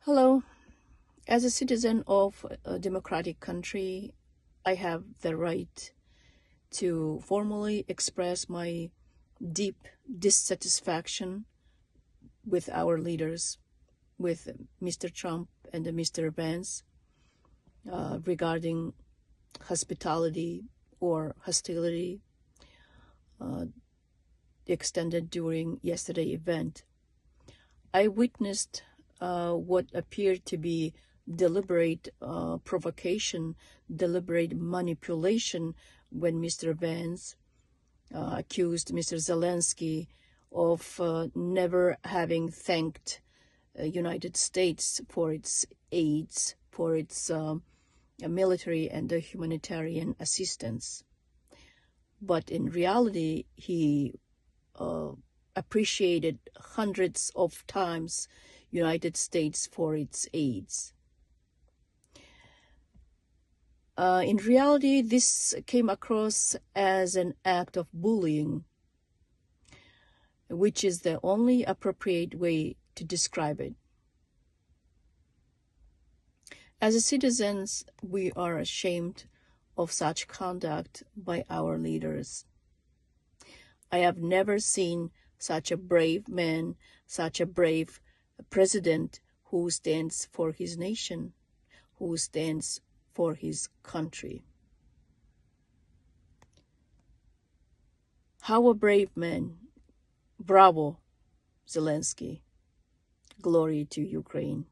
Hello. As a citizen of a democratic country, I have the right to formally express my deep dissatisfaction with our leaders, with Mr. Trump and Mr. Vance, regarding hospitality or hostility extended during yesterday's event. I witnessed what appeared to be deliberate provocation, deliberate manipulation when Mr. Vance accused Mr. Zelensky of never having thanked United States for its aids, for its military and humanitarian assistance. But in reality, he appreciated hundreds of times United States for its aids. In reality, this came across as an act of bullying, which is the only appropriate way to describe it. As citizens, we are ashamed of such conduct by our leaders. I have never seen such a brave man, such a brave president who stands for his nation, who stands for his country. How a brave man. Bravo, Zelensky. Glory to Ukraine.